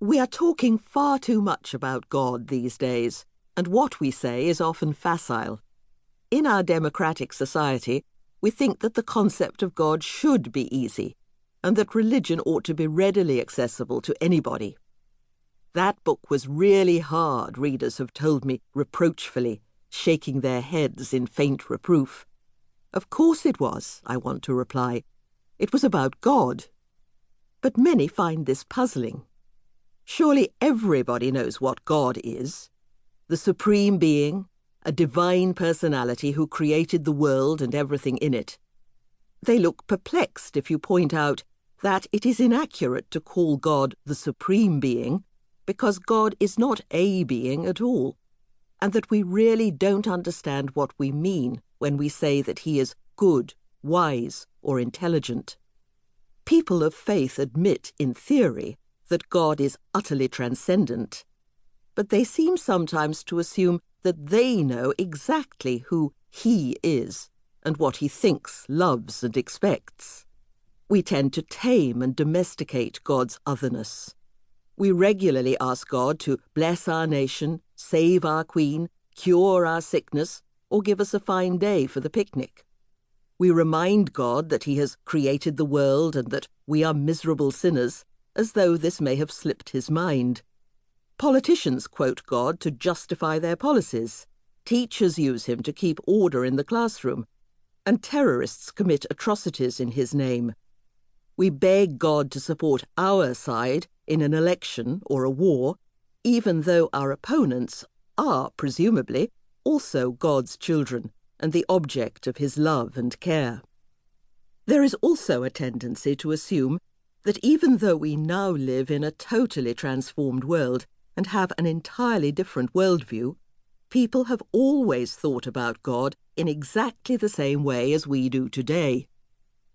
We are talking far too much about God these days, and what we say is often facile. In our democratic society, we think that the concept of God should be easy, and that religion ought to be readily accessible to anybody. That book was really hard, readers have told me reproachfully, shaking their heads in faint reproof. Of course it was, I want to reply. It was about God. But many find this puzzling. Surely everybody knows what God is. The supreme being, a divine personality who created the world and everything in it. They look perplexed if you point out that it is inaccurate to call God the supreme being, because God is not a being at all, and that we really don't understand what we mean when we say that he is good, wise, or intelligent. People of faith admit, in theory, that God is utterly transcendent, but they seem sometimes to assume that they know exactly who he is and what he thinks, loves, and expects. We tend to tame and domesticate God's otherness. We regularly ask God to bless our nation, save our queen, cure our sickness, or give us a fine day for the picnic. We remind God that he has created the world and that we are miserable sinners, as though this may have slipped his mind. Politicians quote God to justify their policies. Teachers use him to keep order in the classroom. And terrorists commit atrocities in his name. We beg God to support our side in an election or a war, even though our opponents are, presumably, also God's children and the object of his love and care. There is also a tendency to assume that even though we now live in a totally transformed world and have an entirely different worldview, people have always thought about God in exactly the same way as we do today.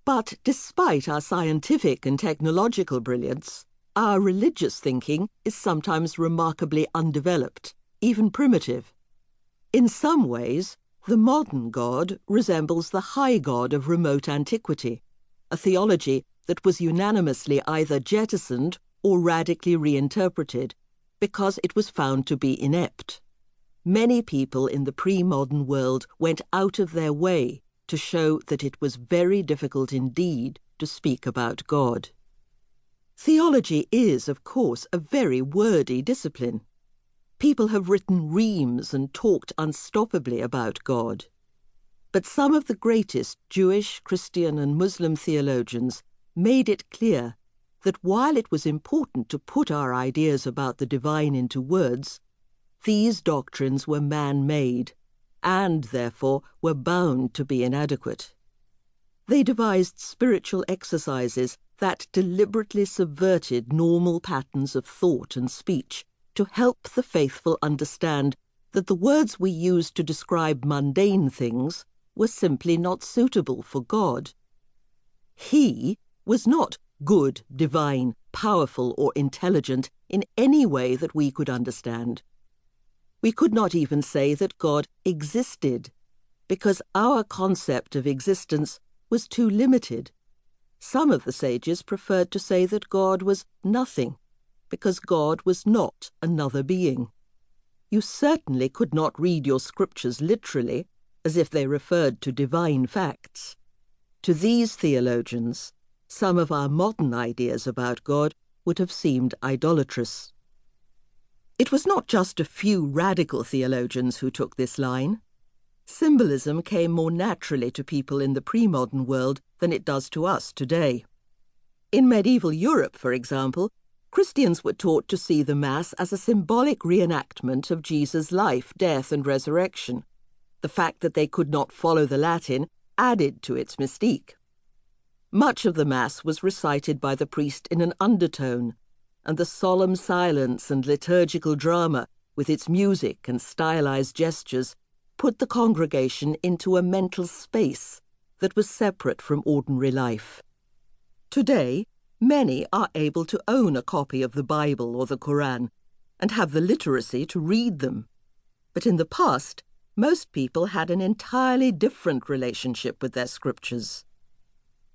But despite our scientific and technological brilliance, our religious thinking is sometimes remarkably undeveloped, even primitive. In some ways, the modern God resembles the high God of remote antiquity, a theology that was unanimously either jettisoned or radically reinterpreted because it was found to be inept. Many people in the pre-modern world went out of their way to show that it was very difficult indeed to speak about God. Theology is, of course, a very wordy discipline. People have written reams and talked unstoppably about God. But some of the greatest Jewish, Christian, and Muslim theologians made it clear that while it was important to put our ideas about the divine into words, these doctrines were man-made, and therefore were bound to be inadequate. They devised spiritual exercises that deliberately subverted normal patterns of thought and speech to help the faithful understand that the words we use to describe mundane things were simply not suitable for God. He was not good, divine, powerful, or intelligent in any way that we could understand. We could not even say that God existed, because our concept of existence was too limited. Some of the sages preferred to say that God was nothing, because God was not another being. You certainly could not read your scriptures literally, as if they referred to divine facts. To these theologians, some of our modern ideas about God would have seemed idolatrous. It was not just a few radical theologians who took this line. Symbolism came more naturally to people in the pre-modern world than it does to us today. In medieval Europe, for example, Christians were taught to see the Mass as a symbolic reenactment of Jesus' life, death, and resurrection. The fact that they could not follow the Latin added to its mystique. Much of the Mass was recited by the priest in an undertone, and the solemn silence and liturgical drama, with its music and stylized gestures, put the congregation into a mental space that was separate from ordinary life. Today, many are able to own a copy of the Bible or the Quran and have the literacy to read them. But in the past, most people had an entirely different relationship with their scriptures.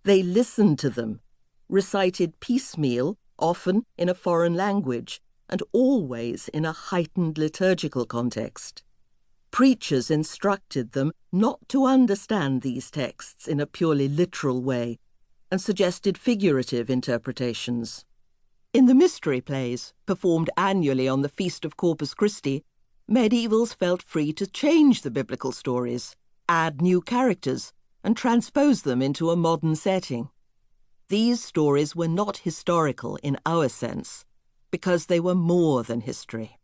They listened to them, recited piecemeal, often in a foreign language, and always in a heightened liturgical context. Preachers instructed them not to understand these texts in a purely literal way, and suggested figurative interpretations. In the mystery plays, performed annually on the Feast of Corpus Christi, medievals felt free to change the biblical stories, add new characters, and transpose them into a modern setting. These stories were not historical in our sense, because they were more than history.